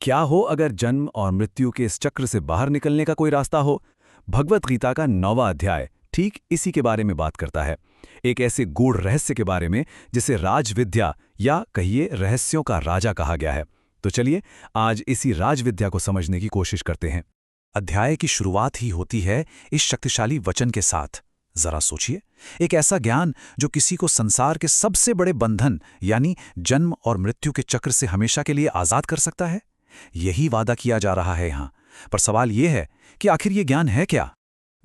क्या हो अगर जन्म और मृत्यु के इस चक्र से बाहर निकलने का कोई रास्ता हो। भगवत गीता का 9वां अध्याय ठीक इसी के बारे में बात करता है। एक ऐसे गूढ़ रहस्य के बारे में जिसे राजविद्या या कहिए रहस्यों का राजा कहा गया है। तो चलिए आज इसी राजविद्या को समझने की कोशिश करते हैं। अध्याय की शुरुआत ही होती है इस शक्तिशाली वचन के साथ। जरा सोचिए, एक ऐसा ज्ञान जो किसी को संसार के सबसे बड़े बंधन यानी जन्म और मृत्यु के चक्र से हमेशा के लिए आजाद कर सकता है। यही वादा किया जा रहा है यहाँ। पर सवाल यह है कि आखिर ये ज्ञान है क्या।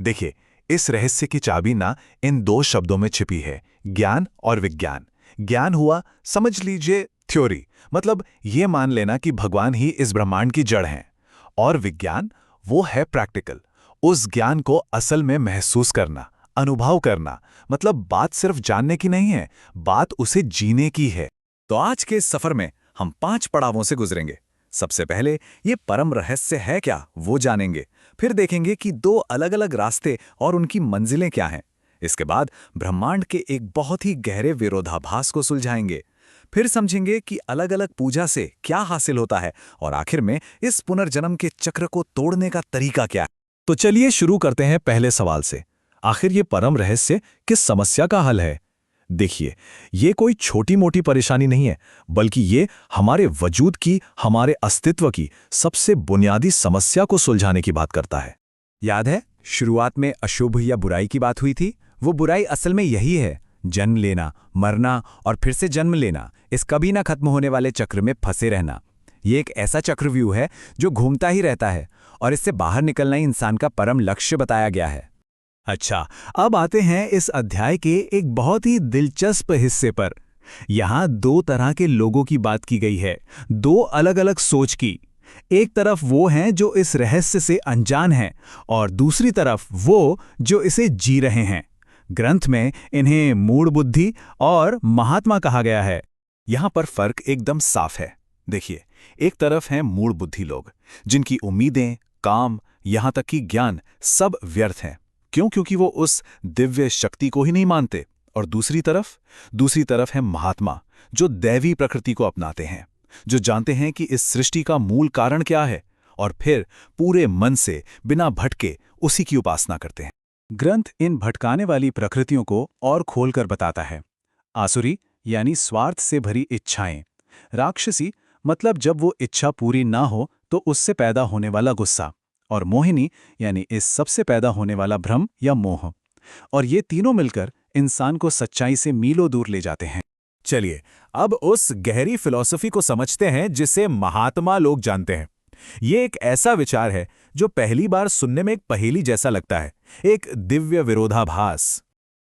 देखिए, इस रहस्य की चाबी ना इन दो शब्दों में छिपी है, ज्ञान और विज्ञान। ज्ञान हुआ, समझ लीजिए, थ्योरी, मतलब ये मान लेना कि भगवान ही इस ब्रह्मांड की जड़ हैं। और विज्ञान वो है प्रैक्टिकल, उस ज्ञान को असल में महसूस करना, अनुभव करना। मतलब बात सिर्फ जानने की नहीं है, बात उसे जीने की है। तो आज के इस सफर में हम 5 पड़ावों से गुजरेंगे। सबसे पहले ये परम रहस्य है क्या, वो जानेंगे। फिर देखेंगे कि 2 अलग-अलग रास्ते और उनकी मंजिलें क्या हैं। इसके बाद ब्रह्मांड के एक बहुत ही गहरे विरोधाभास को सुलझाएंगे। फिर समझेंगे कि अलग-अलग पूजा से क्या हासिल होता है और आखिर में इस पुनर्जन्म के चक्र को तोड़ने का तरीका क्या है। तो चलिए शुरू करते हैं पहले सवाल से। आखिर ये परम रहस्य किस समस्या का हल है। देखिए, ये कोई छोटी मोटी परेशानी नहीं है, बल्कि ये हमारे वजूद की, हमारे अस्तित्व की सबसे बुनियादी समस्या को सुलझाने की बात करता है। याद है शुरुआत में अशुभ या बुराई की बात हुई थी। वो बुराई असल में यही है, जन्म लेना, मरना और फिर से जन्म लेना, इस कभी ना खत्म होने वाले चक्र में फंसे रहना। ये एक ऐसा चक्रव्यूह है जो घूमता ही रहता है और इससे बाहर निकलना ही इंसान का परम लक्ष्य बताया गया है। अच्छा, अब आते हैं इस अध्याय के एक बहुत ही दिलचस्प हिस्से पर। यहाँ 2 तरह के लोगों की बात की गई है, 2 अलग-अलग सोच की। एक तरफ वो हैं जो इस रहस्य से अनजान हैं और दूसरी तरफ वो जो इसे जी रहे हैं। ग्रंथ में इन्हें मूढ़ बुद्धि और महात्मा कहा गया है। यहाँ पर फर्क एकदम साफ है। देखिए, एक तरफ हैं मूढ़ बुद्धि लोग, जिनकी उम्मीदें, काम, यहाँ तक कि ज्ञान सब व्यर्थ हैं। क्यों? क्योंकि वो उस दिव्य शक्ति को ही नहीं मानते। और दूसरी तरफ है महात्मा, जो दैवी प्रकृति को अपनाते हैं, जो जानते हैं कि इस सृष्टि का मूल कारण क्या है और फिर पूरे मन से बिना भटके उसी की उपासना करते हैं। ग्रंथ इन भटकाने वाली प्रकृतियों को और खोलकर बताता है। आसुरी यानी स्वार्थ से भरी इच्छाएं, राक्षसी मतलब जब वो इच्छा पूरी ना हो तो उससे पैदा होने वाला गुस्सा, और मोहिनी यानी इस सबसे पैदा होने वाला भ्रम या मोह। और ये तीनों मिलकर इंसान को सच्चाई से मीलों दूर ले जाते हैं। चलिए अब उस गहरी फिलॉसफी को समझते हैं जिसे महात्मा लोग जानते हैं। ये एक ऐसा विचार है जो पहली बार सुनने में एक पहेली जैसा लगता है, एक दिव्य विरोधाभास।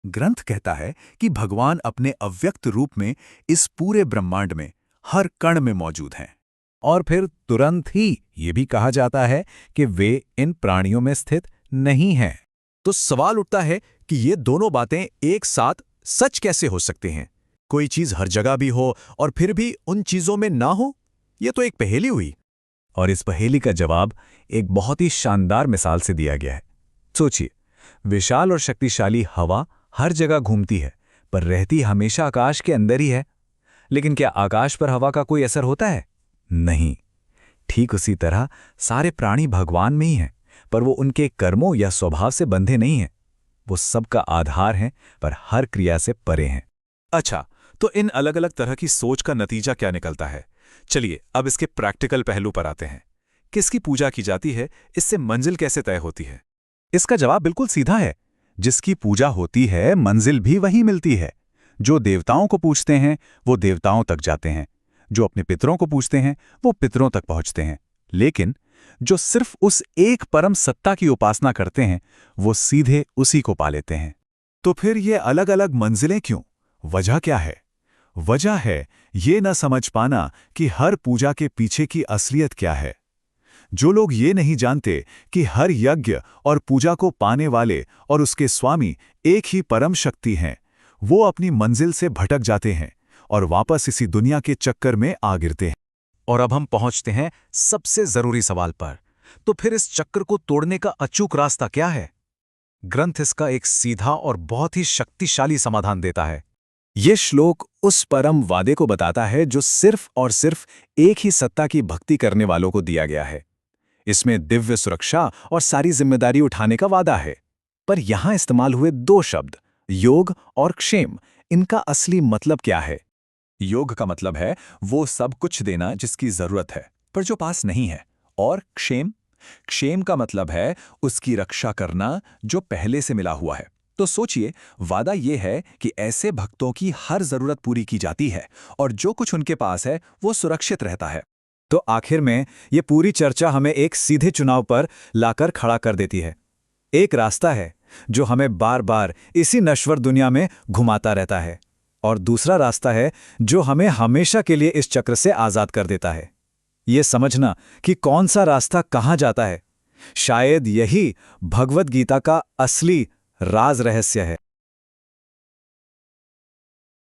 ग्रंथ कहता है कि भगवान अपने अव्यक्त रूप में इस पूरे ब्रह्मांड में हर कण में मौजूद हैं। और फिर तुरंत ही ये भी कहा जाता है कि वे इन प्राणियों में स्थित नहीं हैं। तो सवाल उठता है कि ये दोनों बातें एक साथ सच कैसे हो सकती हैं। कोई चीज हर जगह भी हो और फिर भी उन चीजों में ना हो। ये तो एक पहेली हुई। और इस पहेली का जवाब एक बहुत ही शानदार मिसाल से दिया गया है। सोचिए, विशाल और शक्तिशाली हवा हर जगह घूमती है, पर रहती हमेशा आकाश के अंदर ही है। लेकिन क्या आकाश पर हवा का कोई असर होता है? नहीं। ठीक उसी तरह सारे प्राणी भगवान में ही हैं, पर वो उनके कर्मों या स्वभाव से बंधे नहीं हैं। वो सबका आधार हैं, पर हर क्रिया से परे हैं। अच्छा, तो इन अलग अलग तरह की सोच का नतीजा क्या निकलता है? चलिए अब इसके प्रैक्टिकल पहलू पर आते हैं। किसकी पूजा की जाती है, इससे मंजिल कैसे तय होती है? इसका जवाब बिल्कुल सीधा है। जिसकी पूजा होती है, मंजिल भी वही मिलती है। जो देवताओं को पूजते हैं वो देवताओं तक जाते हैं, जो अपने पितरों को पूजते हैं वो पितरों तक पहुंचते हैं। लेकिन जो सिर्फ उस एक परम सत्ता की उपासना करते हैं वो सीधे उसी को पा लेते हैं। तो फिर ये अलग अलग मंजिलें क्यों? वजह क्या है? वजह है ये न समझ पाना कि हर पूजा के पीछे की असलियत क्या है। जो लोग ये नहीं जानते कि हर यज्ञ और पूजा को पाने वाले और उसके स्वामी एक ही परम शक्ति हैं, वो अपनी मंजिल से भटक जाते हैं और वापस इसी दुनिया के चक्कर में आ गिरते हैं। और अब हम पहुंचते हैं सबसे जरूरी सवाल पर। तो फिर इस चक्र को तोड़ने का अचूक रास्ता क्या है? ग्रंथ इसका एक सीधा और बहुत ही शक्तिशाली समाधान देता है। ये श्लोक उस परम वादे को बताता है जो सिर्फ और सिर्फ एक ही सत्ता की भक्ति करने वालों को दिया गया है। इसमें दिव्य सुरक्षा और सारी जिम्मेदारी उठाने का वादा है। पर यहां इस्तेमाल हुए दो शब्द, योग और क्षेम, इनका असली मतलब क्या है? योग का मतलब है वो सब कुछ देना जिसकी जरूरत है पर जो पास नहीं है। और क्षेम, क्षेम का मतलब है उसकी रक्षा करना जो पहले से मिला हुआ है। तो सोचिए, वादा ये है कि ऐसे भक्तों की हर जरूरत पूरी की जाती है और जो कुछ उनके पास है वो सुरक्षित रहता है। तो आखिर में ये पूरी चर्चा हमें एक सीधे चुनाव पर लाकर खड़ा कर देती है। एक रास्ता है जो हमें बार बार इसी नश्वर दुनिया में घुमाता रहता है, और दूसरा रास्ता है जो हमें हमेशा के लिए इस चक्र से आजाद कर देता है। ये समझना कि कौन सा रास्ता कहाँ जाता है, शायद यही भगवद गीता का असली राज रहस्य है।